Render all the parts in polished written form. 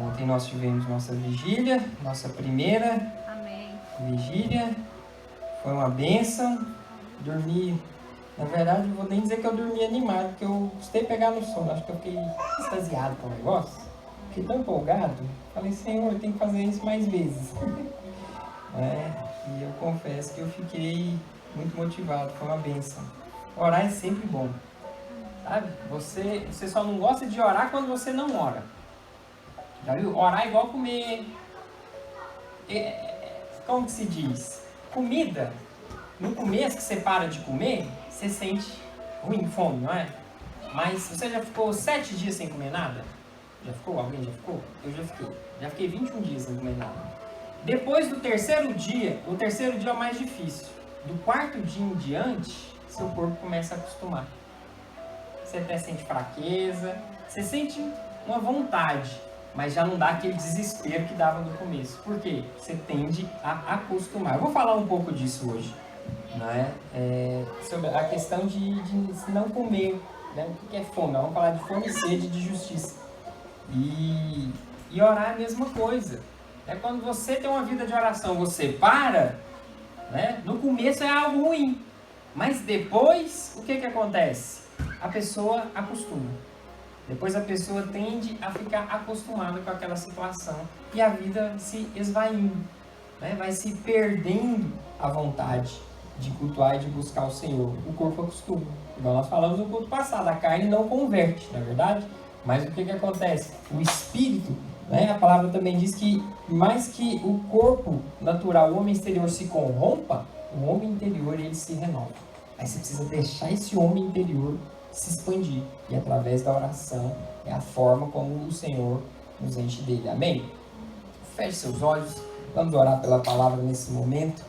Ontem nós tivemos nossa vigília, nossa primeira vigília. Foi uma bênção. Dormi, na verdade, não vou nem dizer que eu dormi animado, porque eu gostei de pegar no sono. Acho que eu fiquei extasiado com o negócio. Fiquei tão empolgado. Falei, Senhor, eu tenho que fazer isso mais vezes. E eu confesso que eu fiquei muito motivado. Foi uma bênção. Orar é sempre bom. Sabe? Você só não gosta de orar quando você não ora. Já viu? Orar é igual comer. Como que se diz? Comida. No começo que você para de comer, você sente ruim, fome, não é? Mas você já ficou 7 dias sem comer nada? Já ficou? Alguém já ficou? Eu já fiquei. Já fiquei 21 dias sem comer nada. Depois do terceiro dia, o terceiro dia é o mais difícil. Do quarto dia em diante, seu corpo começa a acostumar. Você até sente fraqueza, você sente uma vontade, mas já não dá aquele desespero que dava no começo. Por quê? Você tende a acostumar. Eu vou falar um pouco disso hoje, não é? Sobre a questão de não comer, né? O que é fome? Vamos falar de fome e sede de justiça. E orar é a mesma coisa. Quando você tem uma vida de oração, você para, né? No começo é algo ruim, mas depois, o que acontece? A pessoa acostuma. Depois a pessoa tende a ficar acostumada com aquela situação e a vida se esvaindo, né? Vai se perdendo a vontade de cultuar e de buscar o Senhor. O corpo acostuma. Igual nós falamos no culto passado, a carne não converte, não é verdade? Mas o que acontece? O espírito, né? A palavra também diz que mais que o corpo natural, o homem exterior se corrompa, o homem interior ele se renova. Aí você precisa deixar esse homem interior se expandir. E através da oração é a forma como o Senhor nos enche dele. Amém? Feche seus olhos. Vamos orar pela palavra nesse momento.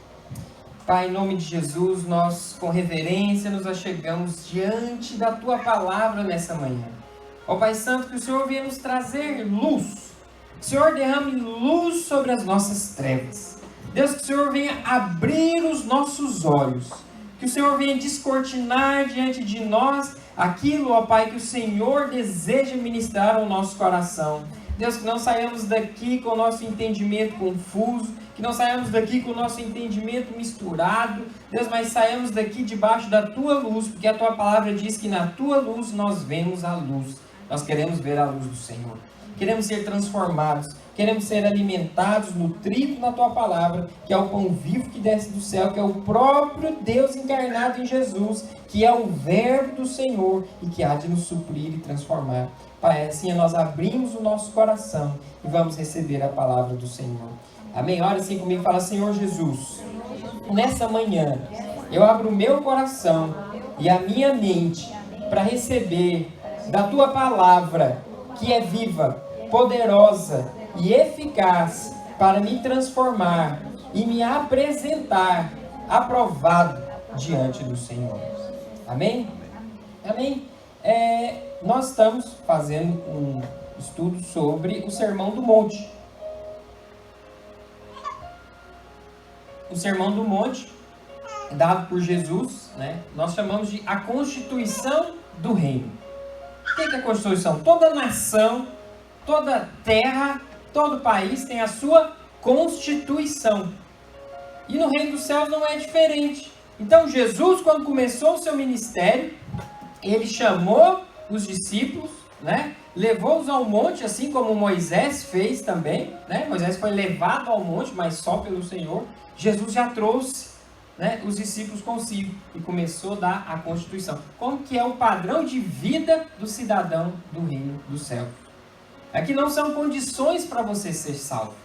Pai, em nome de Jesus, nós com reverência nos achegamos diante da Tua palavra nessa manhã. Ó Pai Santo, que o Senhor venha nos trazer luz. Que o Senhor derrame luz sobre as nossas trevas. Deus, que o Senhor venha abrir os nossos olhos. Que o Senhor venha descortinar diante de nós aquilo, ó Pai, que o Senhor deseja ministrar ao nosso coração. Deus, que não saiamos daqui com o nosso entendimento confuso, que não saiamos daqui com o nosso entendimento misturado, Deus, mas saiamos daqui debaixo da Tua luz, porque a Tua palavra diz que na Tua luz nós vemos a luz. Nós queremos ver a luz do Senhor. Queremos ser transformados, queremos ser alimentados, nutridos na Tua palavra, que é o pão vivo que desce do céu, que é o próprio Deus encarnado em Jesus, que é o verbo do Senhor e que há de nos suprir e transformar. Pai, assim nós abrimos o nosso coração e vamos receber a palavra do Senhor. Amém? Ora assim comigo, fala, Senhor Jesus, nessa manhã eu abro o meu coração e a minha mente para receber da Tua palavra, que é viva, poderosa e eficaz para me transformar e me apresentar aprovado diante do Senhor. Amém? Amém? Nós estamos fazendo um estudo sobre o Sermão do Monte. O Sermão do Monte, dado por Jesus, né? Nós chamamos de a Constituição do Reino. O que é a Constituição? Toda nação, toda terra, todo país tem a sua Constituição. E no Reino dos Céus não é diferente. Então Jesus, quando começou o seu ministério, ele chamou os discípulos, né? Levou-os ao monte, assim como Moisés fez também, né? Moisés foi levado ao monte, mas só pelo Senhor. Jesus já trouxe, né, os discípulos consigo e começou a dar a Constituição. Como que é o padrão de vida do cidadão do reino do céu? Aqui não são condições para você ser salvo.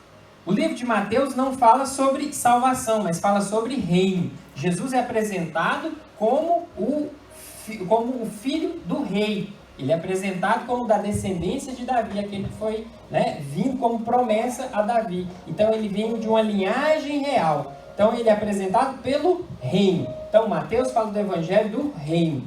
O livro de Mateus não fala sobre salvação, mas fala sobre reino. Jesus é apresentado como o filho do rei. Ele é apresentado como da descendência de Davi, aquele que foi, né, vindo como promessa a Davi. Então ele vem de uma linhagem real. Então ele é apresentado pelo reino. Então Mateus fala do evangelho do reino.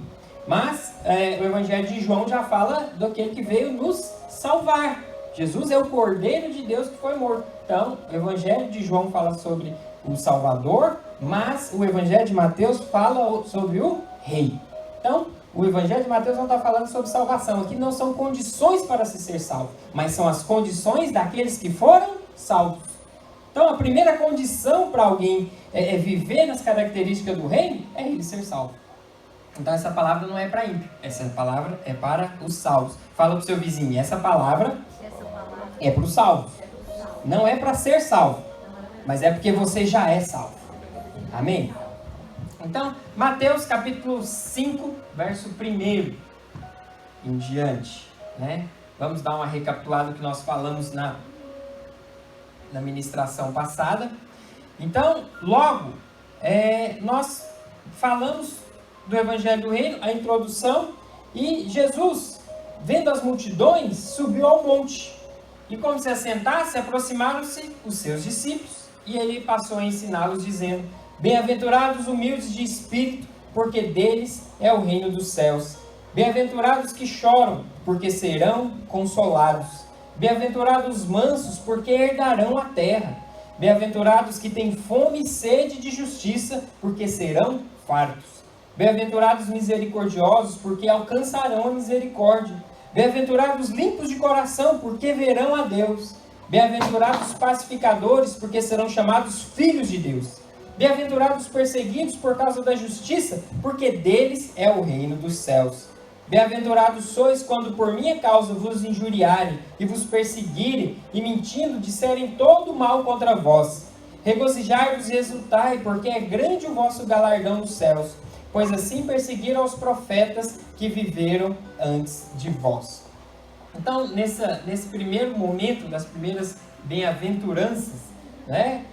Mas o evangelho de João já fala daquele que veio nos salvar. Jesus é o Cordeiro de Deus que foi morto. Então o evangelho de João fala sobre o Salvador, mas o evangelho de Mateus fala sobre o rei. Então, O Evangelho de Mateus não está falando sobre salvação. Aqui não são condições para se ser salvo, mas são as condições daqueles que foram salvos. Então, a primeira condição para alguém viver nas características do reino é ele ser salvo. Então, essa palavra não é para ímpio. Essa palavra é para os salvos. Fala para o seu vizinho, essa palavra é para os salvos. Não é para ser salvo, mas é porque você já é salvo. Amém? Então, Mateus capítulo 5, verso 1 em diante, né? Vamos dar uma recapitulada do que nós falamos na ministração passada. Então, logo, nós falamos do Evangelho do Reino, a introdução, e Jesus, vendo as multidões, subiu ao monte. E como se assentasse, aproximaram-se os seus discípulos, e ele passou a ensiná-los, dizendo: Bem-aventurados humildes de espírito, porque deles é o reino dos céus. Bem-aventurados que choram, porque serão consolados. Bem-aventurados os mansos, porque herdarão a terra. Bem-aventurados que têm fome e sede de justiça, porque serão fartos. Bem-aventurados misericordiosos, porque alcançarão a misericórdia. Bem-aventurados limpos de coração, porque verão a Deus. Bem-aventurados pacificadores, porque serão chamados filhos de Deus. Bem-aventurados perseguidos por causa da justiça, porque deles é o reino dos céus. Bem-aventurados sois quando por minha causa vos injuriarem e vos perseguirem, e mentindo disserem todo mal contra vós. Regozijai-vos e exultai, porque é grande o vosso galardão nos céus, pois assim perseguiram os profetas que viveram antes de vós. Então, nesse primeiro momento, das primeiras bem-aventuranças, né,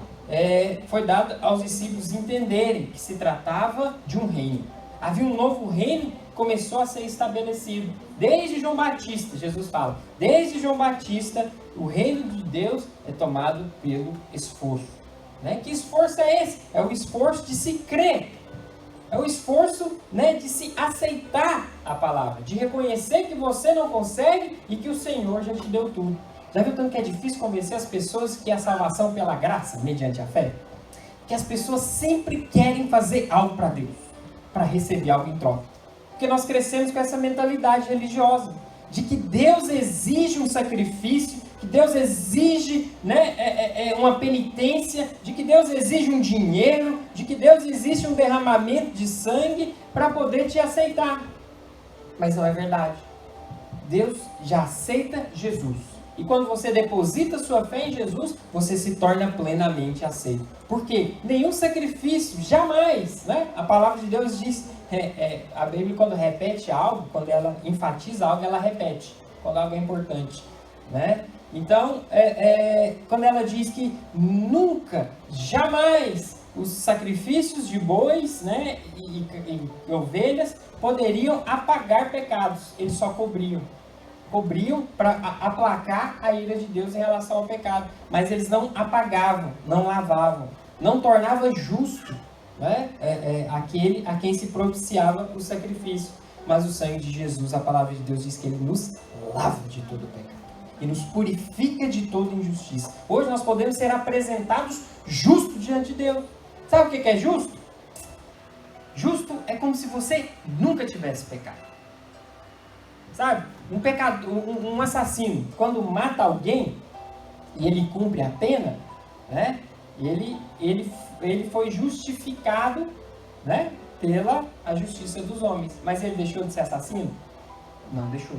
foi dado aos discípulos entenderem que se tratava de um reino. Havia um novo reino que começou a ser estabelecido. Desde João Batista, Jesus fala, desde João Batista, o reino de Deus é tomado pelo esforço. Né? Que esforço é esse? É o esforço de se crer. É o esforço, né, de se aceitar a palavra, de reconhecer que você não consegue e que o Senhor já te deu tudo. Já viu tanto que é difícil convencer as pessoas que a salvação pela graça, mediante a fé? Que as pessoas sempre querem fazer algo para Deus, para receber algo em troca. Porque nós crescemos com essa mentalidade religiosa, de que Deus exige um sacrifício, que Deus exige, né, uma penitência, de que Deus exige um dinheiro, de que Deus exige um derramamento de sangue para poder te aceitar. Mas não é verdade. Deus já aceita Jesus. E quando você deposita sua fé em Jesus, você se torna plenamente aceito. Por quê? Nenhum sacrifício, jamais, né? A palavra de Deus diz, a Bíblia quando repete algo, quando ela enfatiza algo, ela repete, quando algo é importante, né? Então, quando ela diz que nunca, jamais, os sacrifícios de bois, né, e ovelhas poderiam apagar pecados, eles só cobriam para aplacar a ira de Deus em relação ao pecado, mas eles não apagavam, não lavavam, não tornava justo, né, aquele a quem se propiciava o sacrifício. Mas o sangue de Jesus, a palavra de Deus diz que ele nos lava de todo o pecado e nos purifica de toda injustiça. Hoje nós podemos ser apresentados justos diante de Deus. Sabe o que é justo? Justo é como se você nunca tivesse pecado. Sabe? Um assassino, quando mata alguém e ele cumpre a pena, né? Ele foi justificado, né, pela a justiça dos homens. Mas ele deixou de ser assassino? Não deixou.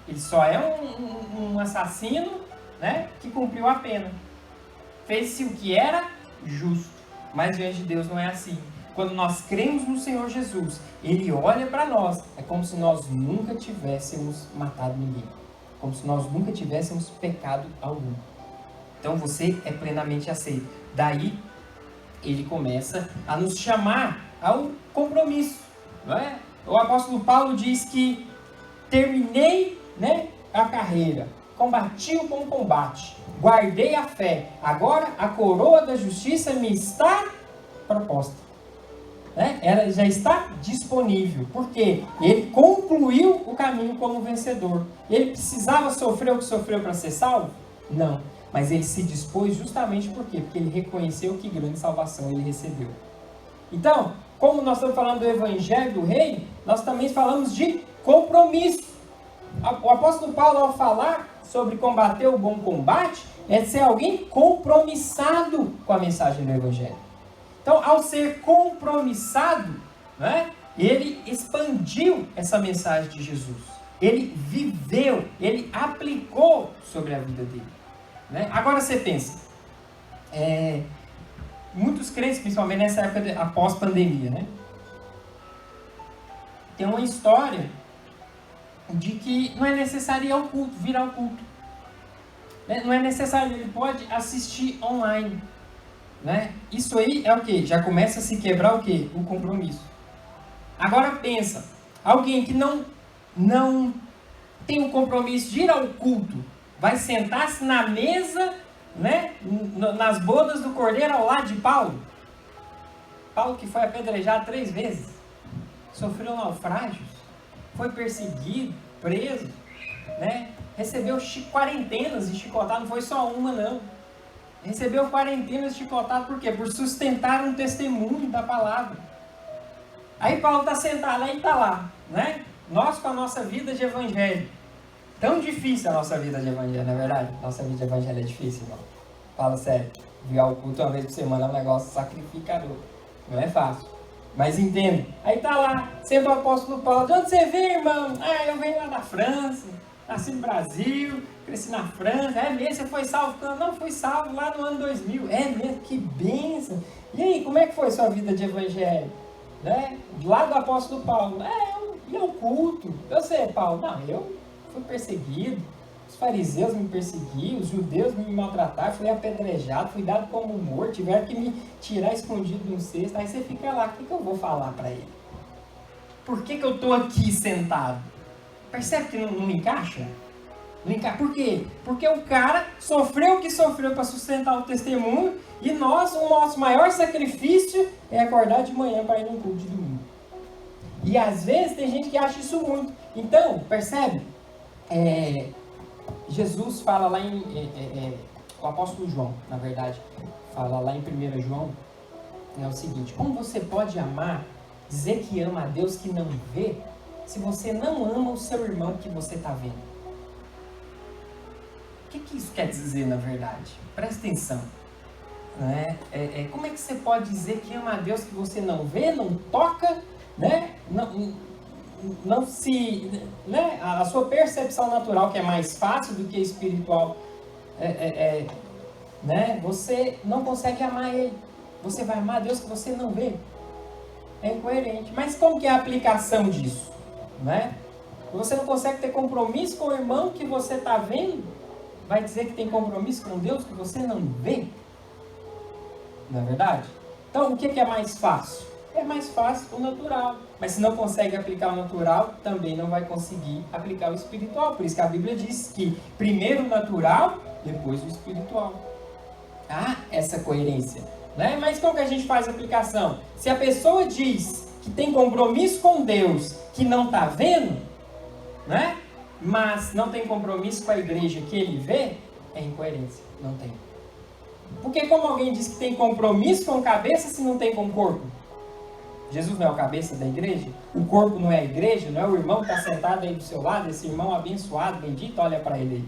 Ele só é um assassino, né, que cumpriu a pena. Fez-se o que era justo. Mas diante de Deus não é assim. Quando nós cremos no Senhor Jesus, Ele olha para nós, é como se nós nunca tivéssemos matado ninguém. Como se nós nunca tivéssemos pecado algum. Então você é plenamente aceito. Daí, Ele começa a nos chamar ao compromisso. Não é? O apóstolo Paulo diz que terminei, né, a carreira, combati o bom combate, guardei a fé, agora a coroa da justiça me está proposta. Ela já está disponível, porque ele concluiu o caminho como vencedor. Ele precisava sofrer o que sofreu para ser salvo? Não, mas ele se dispôs justamente por quê? Porque ele reconheceu que grande salvação ele recebeu. Então, como nós estamos falando do Evangelho do Reino, nós também falamos de compromisso. O apóstolo Paulo, ao falar sobre combater o bom combate, é ser alguém compromissado com a mensagem do Evangelho. Então, ao ser compromissado, né, ele expandiu essa mensagem de Jesus. Ele viveu, ele aplicou sobre a vida dele. Né? Agora você pensa, muitos crentes, principalmente nessa época após pandemia, né, tem uma história de que não é necessário ir ao culto, vir ao culto. Né? Não é necessário, ele pode assistir online. Né? Isso aí é o quê? Já começa a se quebrar o quê? O compromisso. Agora pensa, alguém que não tem o compromisso de ir ao culto, vai sentar-se na mesa, né, nas bodas do Cordeiro ao lado de Paulo. Paulo que foi apedrejado 3 vezes, sofreu naufrágios, foi perseguido, preso, né, recebeu quarentenas de chicotada, não foi só uma não. Recebeu quarentenas de chicotada por quê? Por sustentar um testemunho da palavra. Aí Paulo está sentado, aí está lá, né? Nós com a nossa vida de evangelho. Tão difícil a nossa vida de evangelho, não é verdade? Nossa vida de evangelho é difícil, irmão. Fala sério. Vir ao culto uma vez por semana é um negócio sacrificador. Não é fácil. Mas entende. Aí está lá, sendo o apóstolo Paulo. De onde você vem, irmão? Ah, eu venho lá da França. Nasci no Brasil, cresci na França. É mesmo? Você foi salvo? Não, fui salvo lá no ano 2000. É mesmo? Que bênção. E aí, como é que foi sua vida de evangelho? Né? Lá do apóstolo Paulo. Eu ia ao culto. Eu sei, Paulo. Não, eu fui perseguido. Os fariseus me perseguiam. Os judeus me maltrataram. Fui apedrejado. Fui dado como morto. Tiveram que me tirar escondido de um cesto. Aí você fica lá. O que eu vou falar para ele? Por que eu estou aqui sentado? Percebe que não encaixa? Não encaixa. Por quê? Porque o cara sofreu o que sofreu para sustentar o testemunho e o nosso maior sacrifício é acordar de manhã para ir no culto de domingo. E às vezes tem gente que acha isso muito. Então, percebe? Jesus fala lá o apóstolo João, na verdade, fala lá em 1 João, é o seguinte: como você pode amar, dizer que ama a Deus que não vê, se você não ama o seu irmão que você está vendo? O que isso quer dizer, na verdade? Presta atenção. Né? Como é que você pode dizer que ama a Deus que você não vê, não toca, né? Não se... Né? A sua percepção natural, que é mais fácil do que espiritual, né? Você não consegue amar Ele. Você vai amar a Deus que você não vê. É incoerente. Mas como que é a aplicação disso? Né? Você não consegue ter compromisso com o irmão que você está vendo, vai dizer que tem compromisso com Deus que você não vê? Não é verdade? Então, o que é mais fácil? É mais fácil o natural. Mas se não consegue aplicar o natural, também não vai conseguir aplicar o espiritual. Por isso que a Bíblia diz que primeiro o natural, depois o espiritual. Essa coerência. Né? Mas como que a gente faz a aplicação? Se a pessoa diz que tem compromisso com Deus, que não está vendo, né? Mas não tem compromisso com a igreja que ele vê, é incoerência. Não tem. Porque como alguém diz que tem compromisso com a cabeça se não tem com o corpo? Jesus não é o cabeça da igreja? O corpo não é a igreja? Não é o irmão que está sentado aí do seu lado? Esse irmão abençoado, bendito, olha para ele aí.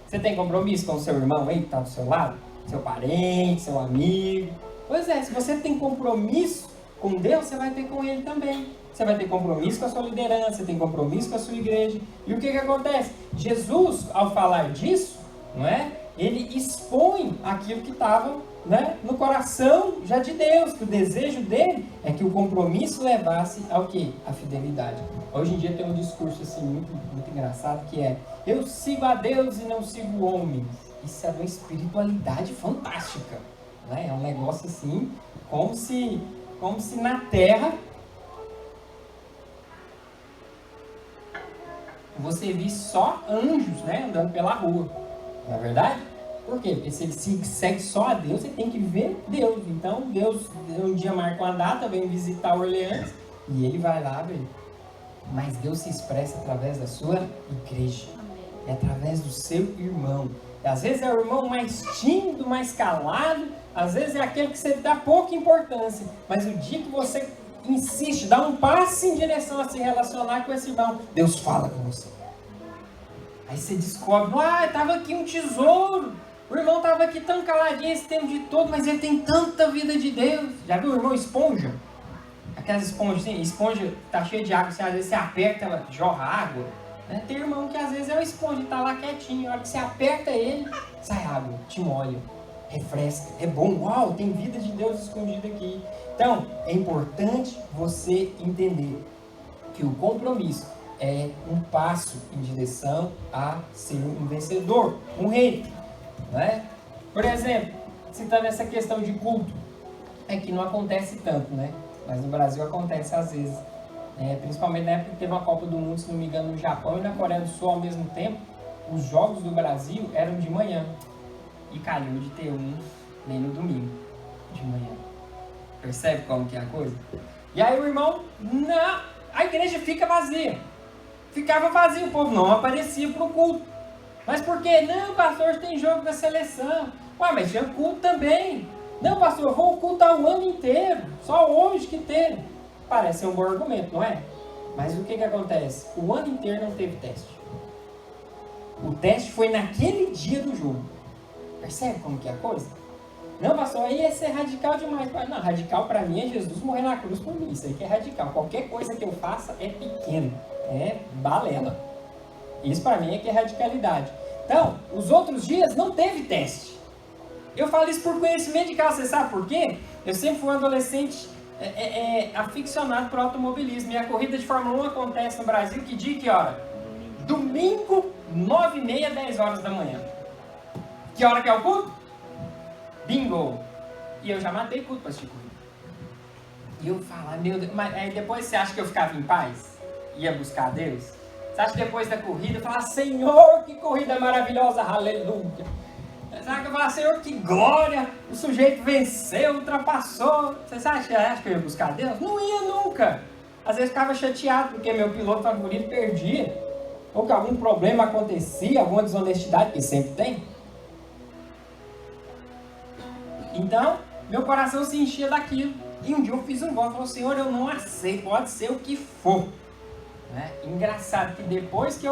Você tem compromisso com o seu irmão aí que está do seu lado? Seu parente, seu amigo? Pois é, se você tem compromisso com Deus, você vai ter com Ele também. Você vai ter compromisso com a sua liderança, você tem compromisso com a sua igreja. E o que acontece? Jesus, ao falar disso, não é? Ele expõe aquilo que estava, né, no coração já de Deus, que o desejo dele é que o compromisso levasse ao quê? A fidelidade. Hoje em dia tem um discurso assim muito engraçado que é: eu sigo a Deus e não sigo homens. Isso é uma espiritualidade fantástica. Né? É um negócio assim, como se na Terra você visse só anjos, né, andando pela rua. Não é verdade? Por quê? Porque se ele segue só a Deus, ele tem que ver Deus. Então Deus um dia marca uma data, vem visitar Orleans e ele vai lá ver. Mas Deus se expressa através da sua igreja. É através do seu irmão. E às vezes é o irmão mais tímido, mais calado. Às vezes é aquele que você dá pouca importância. Mas o dia que você insiste, dá um passo em direção a se relacionar com esse irmão. Deus fala com você. Aí você descobre, estava aqui um tesouro. O irmão estava aqui tão caladinho esse tempo de todo, mas ele tem tanta vida de Deus. Já viu o irmão esponja? Aquelas esponjas, esponja tá cheia de água, às vezes você aperta, ela jorra água. Né? Tem irmão que às vezes é uma esponja, tá lá quietinho. A hora que você aperta ele, sai água, te molha, refresca. É bom, uau, tem vida de Deus escondida aqui. Então, é importante você entender que o compromisso é um passo em direção a ser um vencedor, um rei. Né? Por exemplo, citando essa questão de culto, é que não acontece tanto, né? Mas no Brasil acontece às vezes. Principalmente na época que teve uma Copa do Mundo, se não me engano, no Japão e na Coreia do Sul ao mesmo tempo, os jogos do Brasil eram de manhã. E calhou de ter um nem no domingo, de manhã. Percebe como que é a coisa? E aí o irmão, não, a igreja fica vazia. Ficava vazio, o povo não aparecia para o culto. Mas por quê? Não, pastor, tem jogo da seleção. Mas tinha culto também. Não, pastor, eu vou ocultar o ano inteiro. Só hoje que teve. Parece ser um bom argumento, não é? Mas o que acontece? O ano inteiro não teve teste. O teste foi naquele dia do jogo. Percebe como que é a coisa? Não, pastor, aí ia ser radical demais. Não, radical para mim é Jesus morrer na cruz por mim. Isso aí que é radical. Qualquer coisa que eu faça é pequeno. É balela. Isso para mim é que é radicalidade. Então, os outros dias não teve teste. Eu falo isso por conhecimento de causa. Você sabe por quê? Eu sempre fui um adolescente aficionado por automobilismo. E a corrida de Fórmula 1 acontece no Brasil, que dia e que hora? Domingo, 9h30, 10 horas da manhã. Que hora que é o culto? Bingo! E eu já matei culto para assistir corrida. E eu falo, meu Deus, mas aí depois você acha que eu ficava em paz? Ia buscar Deus? Você acha que depois da corrida eu falava, Senhor, que corrida maravilhosa, aleluia! Sabe que eu falava, Senhor, que glória! O sujeito venceu, ultrapassou. Você acha que eu ia buscar Deus? Não ia nunca. Às vezes ficava chateado porque meu piloto favorito perdia. Ou que algum problema acontecia, alguma desonestidade, que sempre tem. Então, meu coração se enchia daquilo. E um dia eu fiz um voto, falei, Senhor, eu não aceito, pode ser o que for. Né? Engraçado que depois que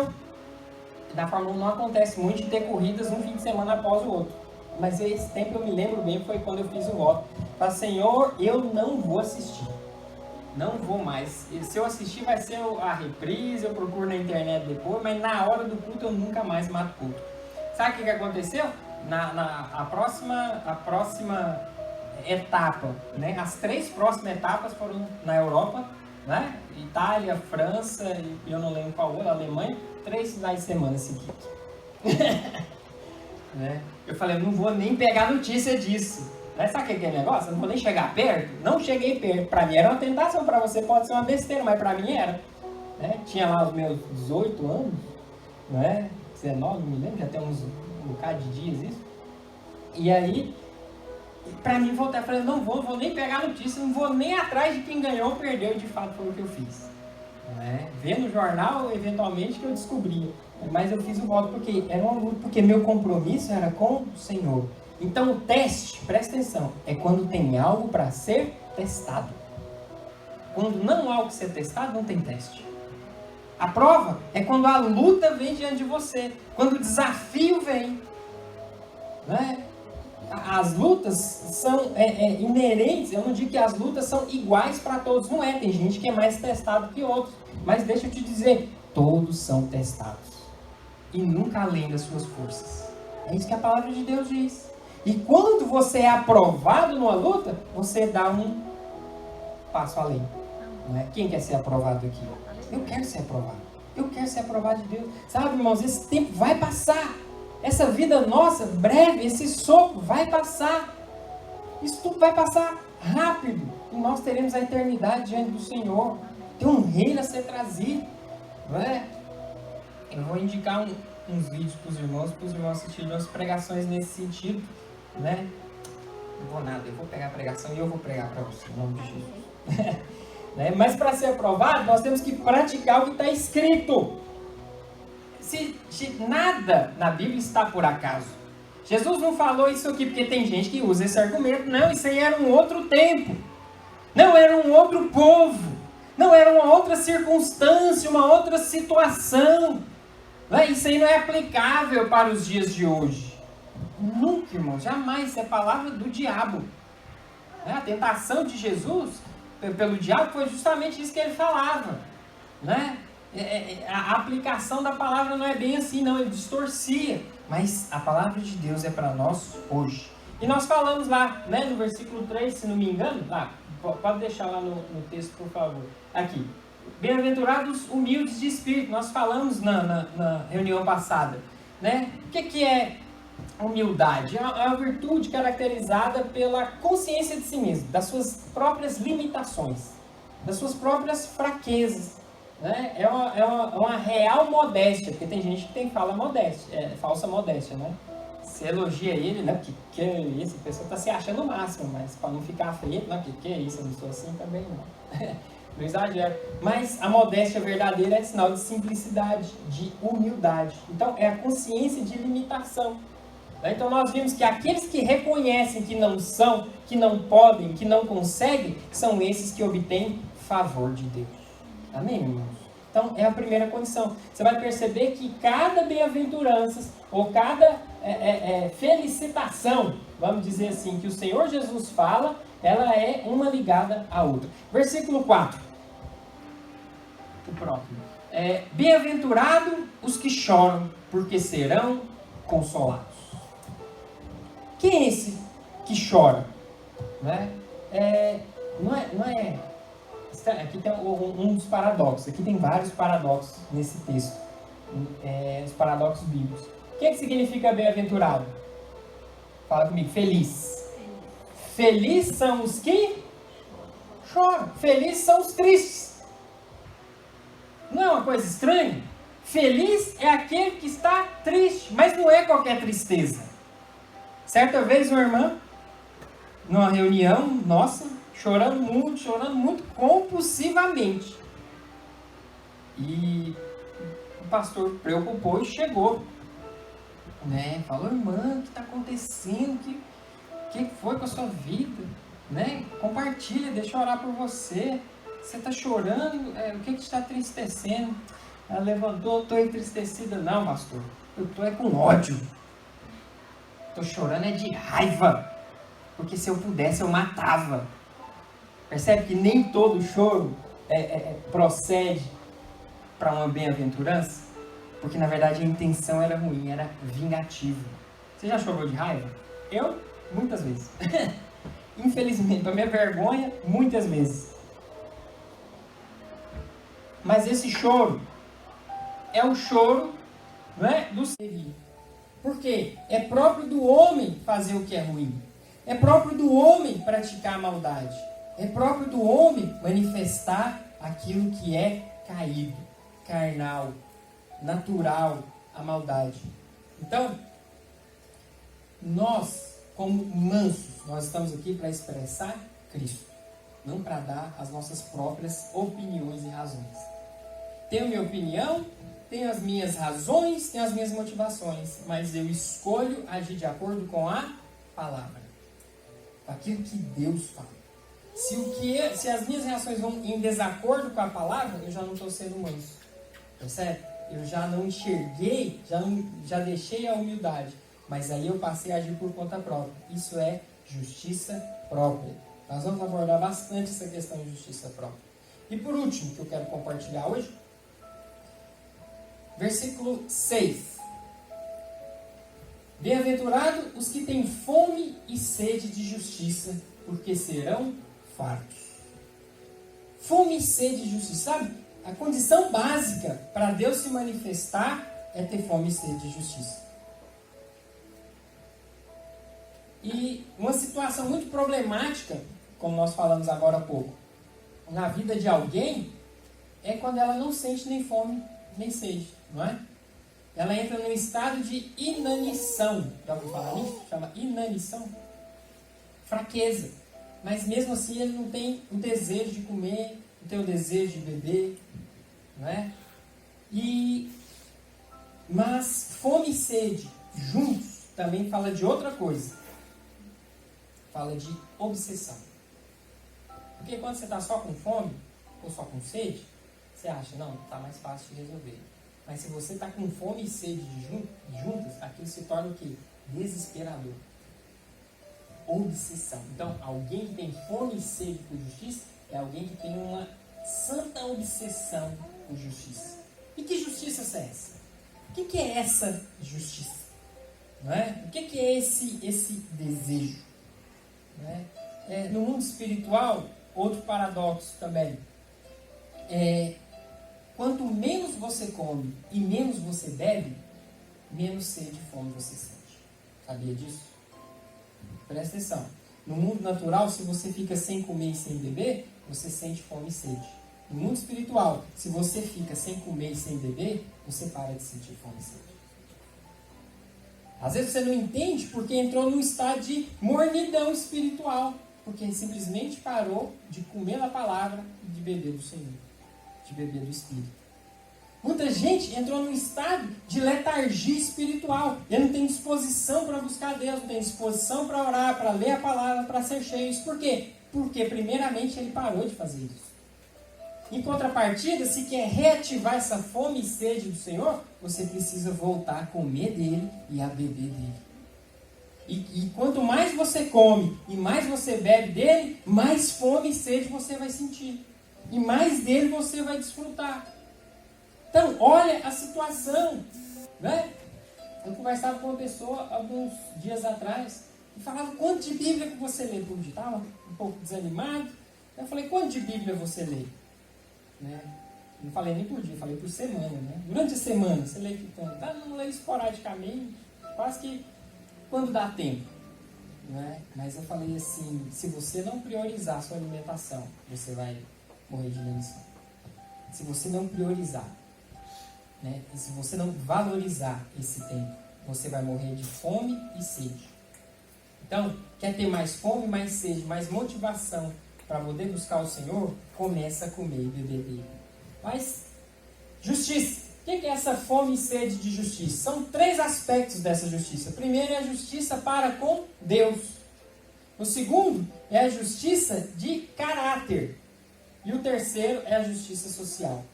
na Fórmula 1 não acontece muito de ter corridas um fim de semana após o outro. Mas esse tempo eu me lembro bem, foi quando eu fiz o voto. Falei, Senhor, eu não vou assistir. Não vou mais. Se eu assistir vai ser a reprise, eu procuro na internet depois, mas na hora do culto eu nunca mais mato culto. Sabe o que aconteceu? A próxima etapa, né? As 3 próximas etapas foram na Europa, né? Itália, França e eu não lembro qual outra, Alemanha, 3 finais de semana seguidos. Né? Eu falei, não vou nem pegar notícia disso. Né? Sabe o que é aquele negócio? Eu não vou nem chegar perto. Não cheguei perto. Para mim era uma tentação, para você pode ser uma besteira, mas para mim era. Né? Tinha lá os meus 18 anos, né? 19, não me lembro, já tem um bocado de dias isso. E aí, pra mim voltar, eu falei, não vou nem pegar notícia, não vou nem atrás de quem ganhou ou perdeu, de fato foi o que eu fiz. Né? Ver no jornal, eventualmente, que eu descobri. Mas eu fiz o voto porque era uma luta, porque meu compromisso era com o Senhor. Então o teste, presta atenção, é quando tem algo para ser testado. Quando não há algo que ser testado, não tem teste. A prova é quando a luta vem diante de você, quando o desafio vem. Né? As lutas são inerentes, eu não digo que as lutas são iguais para todos, não é, tem gente que é mais testado que outros, mas deixa eu te dizer, todos são testados, e nunca além das suas forças, é isso que a palavra de Deus diz, e quando você é aprovado numa luta, você dá um passo além, não é? Quem quer ser aprovado aqui? Eu quero ser aprovado de Deus, sabe irmãos, esse tempo vai passar, essa vida nossa, breve, esse sopro vai passar. Isso tudo vai passar rápido. E nós teremos a eternidade diante do Senhor. Tem um reino a ser trazido. Não é? Eu vou indicar uns vídeos para os irmãos assistirem umas pregações nesse sentido. Né? Não vou nada, eu vou pegar a pregação e eu vou pregar para você, em nome de Jesus. Né? Mas para ser aprovado, nós temos que praticar o que está escrito. Se nada na Bíblia está por acaso. Jesus não falou isso aqui porque tem gente que usa esse argumento. Não, isso aí era um outro tempo. Não era um outro povo. Não era uma outra circunstância, uma outra situação. Isso aí não é aplicável para os dias de hoje. Nunca, irmão, jamais. Isso é palavra do diabo. A tentação de Jesus pelo diabo foi justamente isso que ele falava. A aplicação da palavra não é bem assim, não. Ele distorcia. Mas a palavra de Deus é para nós hoje. E nós falamos lá, no versículo 3, se não me engano, pode deixar lá no texto, por favor. Aqui. Bem-aventurados humildes de espírito. Nós falamos na reunião passada. O que é humildade? É uma virtude caracterizada pela consciência de si mesmo, das suas próprias limitações, das suas próprias fraquezas. É uma real modéstia, porque tem gente que fala modéstia, falsa modéstia, Você elogia ele, que é isso? A pessoa está se achando o máximo, mas para não ficar feio, que é isso? Eu não sou assim também, não. Não exagero. Mas a modéstia verdadeira é sinal de simplicidade, de humildade. Então, é a consciência de limitação. Então, nós vimos que aqueles que reconhecem que não são, que não podem, que não conseguem, são esses que obtêm favor de Deus. Amém, irmãos? Então, é a primeira condição. Você vai perceber que cada bem-aventurança, ou cada felicitação, vamos dizer assim, que o Senhor Jesus fala, ela é uma ligada à outra. Versículo 4. O próximo. Bem-aventurado os que choram, porque serão consolados. Quem é esse que chora? Aqui tem um dos paradoxos. Aqui tem vários paradoxos nesse texto. Os paradoxos bíblicos. O que significa bem-aventurado? Fala comigo. Feliz. Feliz são os que choram. Felizes são os tristes. Não é uma coisa estranha? Feliz é aquele que está triste, mas não é qualquer tristeza. Certa vez uma irmã, numa reunião nossa, chorando muito compulsivamente. E o pastor preocupou e chegou. Falou, irmã, o que está acontecendo? O que foi com a sua vida? Compartilha, deixa eu orar por você. Você está chorando? O que está entristecendo? Ela levantou, estou entristecida. Não, pastor, eu estou com ódio. Estou chorando de raiva. Porque se eu pudesse, eu matava. Percebe que nem todo choro procede para uma bem-aventurança? Porque na verdade a intenção era ruim, era vingativa. Você já chorou de raiva? Eu, muitas vezes. Infelizmente, para minha vergonha, muitas vezes. Mas esse choro é o choro do ser. Por quê? É próprio do homem fazer o que é ruim. É próprio do homem praticar a maldade. É próprio do homem manifestar aquilo que é caído, carnal, natural, a maldade. Então, nós, como mansos, nós estamos aqui para expressar Cristo, não para dar as nossas próprias opiniões e razões. Tenho minha opinião, tenho as minhas razões, tenho as minhas motivações, mas eu escolho agir de acordo com a palavra, com aquilo que Deus fala. Se as minhas reações vão em desacordo com a palavra, eu já não estou sendo manso. Percebe? Eu já não enxerguei, já deixei a humildade. Mas aí eu passei a agir por conta própria. Isso é justiça própria. Nós vamos abordar bastante essa questão de justiça própria. E por último, que eu quero compartilhar hoje, versículo 6. Bem-aventurado os que têm fome e sede de justiça, porque serão fartos. Fome e sede de justiça, sabe? A condição básica para Deus se manifestar é ter fome e sede de justiça. E uma situação muito problemática, como nós falamos agora há pouco, na vida de alguém, é quando ela não sente nem fome nem sede, não é? Ela entra num estado de inanição. Já ouviu falar nisso? Chama inanição. Fraqueza. Mas mesmo assim ele não tem o desejo de comer, não tem o desejo de beber, não é? Mas fome e sede juntos também fala de outra coisa. Fala de obsessão. Porque quando você está só com fome, ou só com sede, você acha, não, está mais fácil de resolver. Mas se você está com fome e sede juntas, aquilo se torna o quê? Desesperador. Obsessão. Então, alguém que tem fome e sede por justiça é alguém que tem uma santa obsessão por justiça. E que justiça é essa? O que é essa justiça? Não é? O que é esse desejo? Não é? No mundo espiritual, outro paradoxo também. Quanto menos você come e menos você bebe, menos sede e fome você sente. Sabia disso? Presta atenção. No mundo natural, se você fica sem comer e sem beber, você sente fome e sede. No mundo espiritual, se você fica sem comer e sem beber, você para de sentir fome e sede. Às vezes você não entende porque entrou num estado de mornidão espiritual. Porque simplesmente parou de comer a palavra e de beber do Senhor. De beber do Espírito. Muita gente entrou num estado de letargia espiritual. Ele não tem disposição para buscar Deus, não tem disposição para orar, para ler a palavra, para ser cheio. Isso por quê? Porque primeiramente ele parou de fazer isso. Em contrapartida, se quer reativar essa fome e sede do Senhor, você precisa voltar a comer dele e a beber dele. E quanto mais você come e mais você bebe dele, mais fome e sede você vai sentir. E mais dele você vai desfrutar. Então, olha a situação. Né? Eu conversava com uma pessoa alguns dias atrás e falava quanto de Bíblia que você lê por dia. Estava um pouco desanimado. Eu falei, quanto de Bíblia você lê? Né? Não falei nem por dia, falei por semana. Né? Durante a semana, você lê que tanto? Não leio esporadicamente, quase que quando dá tempo. Né? Mas eu falei assim, se você não priorizar a sua alimentação, você vai morrer de inanição. Se você não priorizar, né? E se você não valorizar esse tempo, você vai morrer de fome e sede. Então, quer ter mais fome, mais sede, mais motivação para poder buscar o Senhor? Começa a comer e beber dele. Mas, justiça. O que é essa fome e sede de justiça? São 3 aspectos dessa justiça. O primeiro é a justiça para com Deus. O segundo é a justiça de caráter. E o terceiro é a justiça social.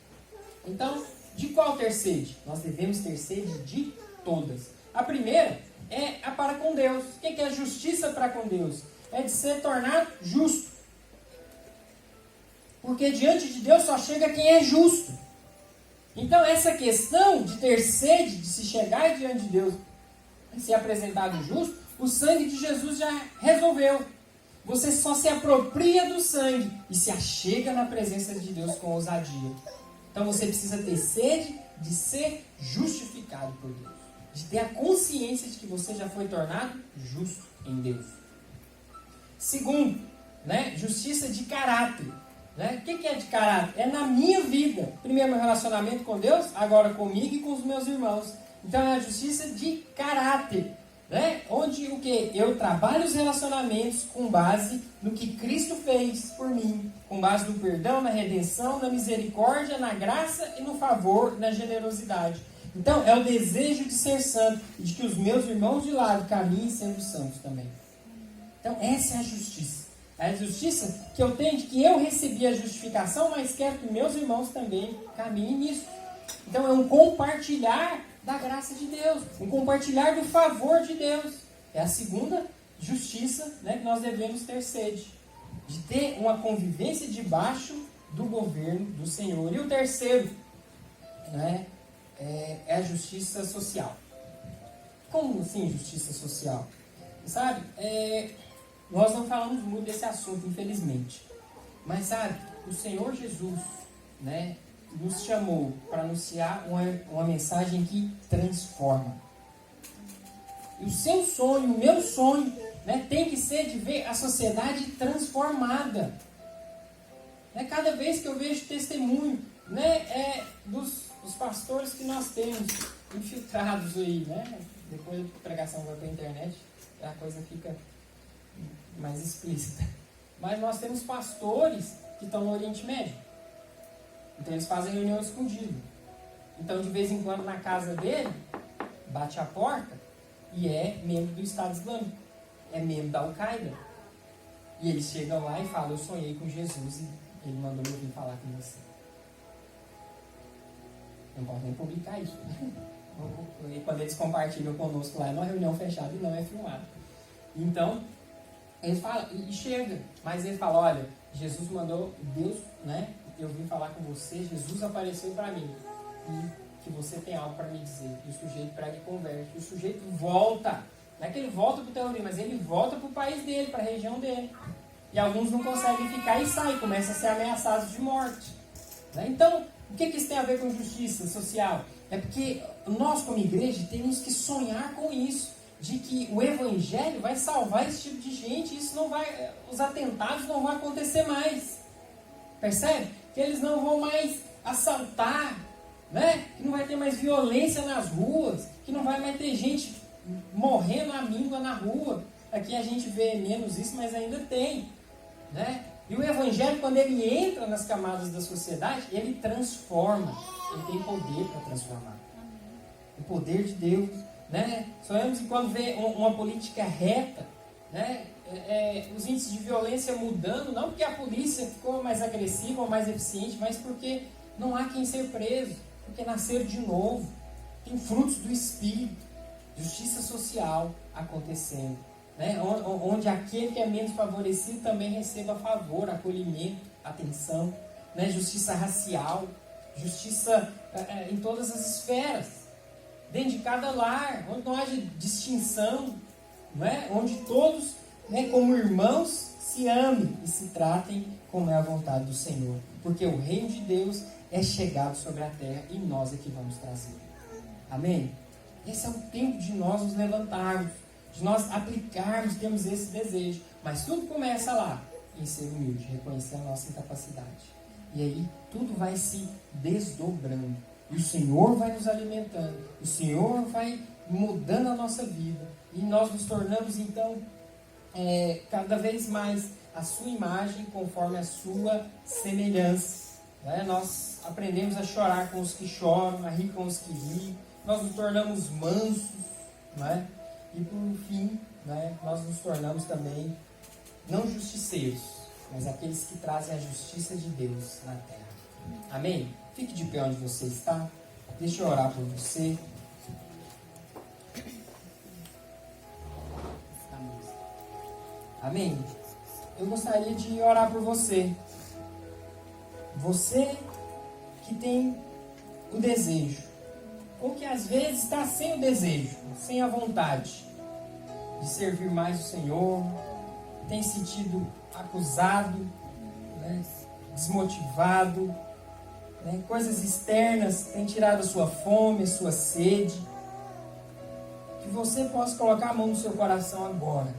Então, de qual ter sede? Nós devemos ter sede de todas. A primeira é a para com Deus. O que é a justiça para com Deus? É de ser tornado justo. Porque diante de Deus só chega quem é justo. Então, essa questão de ter sede, de se chegar diante de Deus e ser apresentado justo, o sangue de Jesus já resolveu. Você só se apropria do sangue e se achega na presença de Deus com ousadia. Então, você precisa ter sede de ser justificado por Deus. De ter a consciência de que você já foi tornado justo em Deus. Segundo, né, justiça de caráter. Né? O que é de caráter? É na minha vida. Primeiro, meu relacionamento com Deus, agora comigo e com os meus irmãos. Então, é a justiça de caráter. Né? Onde o quê? Eu trabalho os relacionamentos com base no que Cristo fez por mim. Com base no perdão, na redenção, na misericórdia, na graça e no favor, na generosidade. Então, é o desejo de ser santo e de que os meus irmãos de lado caminhem sendo santos também. Então, essa é a justiça. É a justiça que eu tenho de que eu recebi a justificação, mas quero que meus irmãos também caminhem nisso. Então é um compartilhar da graça de Deus, um compartilhar do favor de Deus. É a segunda justiça, né, que nós devemos ter sede. De ter uma convivência debaixo do governo do Senhor. E o terceiro, né, é a justiça social. Como assim justiça social? Sabe, nós não falamos muito desse assunto, infelizmente. Mas, sabe, o Senhor Jesus, né, nos chamou para anunciar uma mensagem que transforma. E o seu sonho, o meu sonho, né, tem que ser de ver a sociedade transformada. Né, cada vez que eu vejo testemunho, né, dos pastores que nós temos infiltrados aí, né, depois a pregação vai para a internet, a coisa fica mais explícita. Mas nós temos pastores que estão no Oriente Médio. Então eles fazem reunião escondida. Então de vez em quando na casa dele, bate a porta e é membro do Estado Islâmico. É membro da Al-Qaeda. E eles chegam lá e falam, eu sonhei com Jesus e ele mandou eu vir falar com você. Não pode nem publicar isso. E quando eles compartilham conosco lá, é uma reunião fechada e não é filmada. Então, eles falam, e chega, mas ele fala, olha, Jesus mandou, Deus, né? Eu vim falar com você, Jesus apareceu para mim. E que você tem algo para me dizer. E o sujeito prega e converte. E o sujeito volta. Não é que ele volta para o terrorismo, mas ele volta para o país dele, para a região dele. E alguns não conseguem ficar e saem, começam a ser ameaçados de morte. Né? Então, o que isso tem a ver com justiça social? É porque nós, como igreja, temos que sonhar com isso. De que o evangelho vai salvar esse tipo de gente. Isso não vai, os atentados não vão acontecer mais. Percebe? Que eles não vão mais assaltar. Né? Que não vai ter mais violência nas ruas. Que não vai mais ter gente morrendo à míngua na rua. Aqui a gente vê menos isso, mas ainda tem. Né? E o evangelho, quando ele entra nas camadas da sociedade, ele transforma. Ele tem poder para transformar. O poder de Deus. Né? Sonhamos que quando vê uma política reta, né? Os índices de violência mudando, não porque a polícia ficou mais agressiva ou mais eficiente, mas porque não há quem ser preso, porque nasceram de novo. Tem frutos do Espírito, justiça social acontecendo. Né? Onde aquele que é menos favorecido também receba favor, acolhimento, atenção. Né? Justiça racial, justiça em todas as esferas. Dentro de cada lar, onde não haja distinção, né? Onde todos, né, como irmãos, se amem e se tratem como é a vontade do Senhor. Porque o reino de Deus é chegado sobre a terra e nós é que vamos trazer. Amém? Esse é o tempo de nós nos levantarmos, de nós aplicarmos, temos esse desejo. Mas tudo começa lá, em ser humilde, reconhecer a nossa incapacidade. E aí tudo vai se desdobrando. E o Senhor vai nos alimentando. O Senhor vai mudando a nossa vida. E nós nos tornamos, então, cada vez mais a sua imagem conforme a sua semelhança. Né? Nós aprendemos a chorar com os que choram, a rir com os que riem. Nós nos tornamos mansos. Né? E, por fim, né, nós nos tornamos também, não justiceiros, mas aqueles que trazem a justiça de Deus na terra. Amém? Fique de pé onde você está. Deixa eu orar por você. Amém? Eu gostaria de orar por você. Você que tem o desejo, ou que às vezes está sem o desejo, sem a vontade de servir mais o Senhor, tem se sentido acusado, né, desmotivado, né, coisas externas têm tirado a sua fome, a sua sede. Que você possa colocar a mão no seu coração agora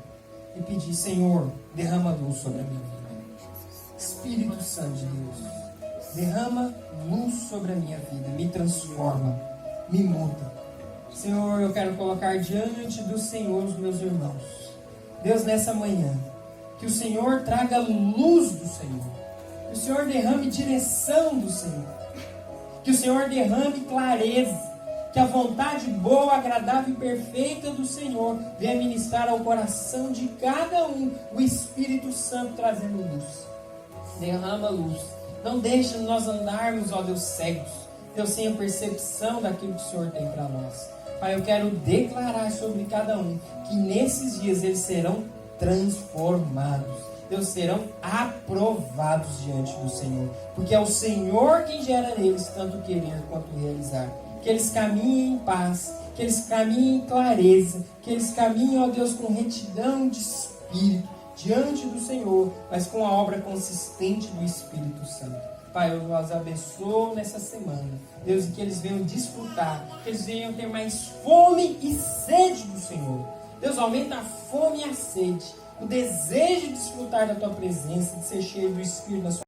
e pedir: Senhor, derrama luz sobre a minha vida. Espírito Santo de Deus, derrama luz sobre a minha vida, me transforma, me muda. Senhor, eu quero colocar diante do Senhor os meus irmãos. Deus, nessa manhã, que o Senhor traga luz do Senhor, que o Senhor derrame direção do Senhor, que o Senhor derrame clareza, que a vontade boa, agradável e perfeita do Senhor venha ministrar ao coração de cada um, o Espírito Santo trazendo luz. Derrama luz. Não deixa nós andarmos, ó Deus, cegos, Deus, sem a percepção daquilo que o Senhor tem para nós. Pai, eu quero declarar sobre cada um que nesses dias eles serão transformados. Deus, serão aprovados diante do Senhor. Porque é o Senhor quem gera neles tanto querer quanto realizar. Que eles caminhem em paz, que eles caminhem em clareza, que eles caminhem, ó Deus, com retidão de espírito diante do Senhor, mas com a obra consistente do Espírito Santo. Pai, eu os abençoo nessa semana. Deus, e que eles venham desfrutar, que eles venham ter mais fome e sede do Senhor. Deus, aumenta a fome e a sede, o desejo de desfrutar da Tua presença, de ser cheio do Espírito na sua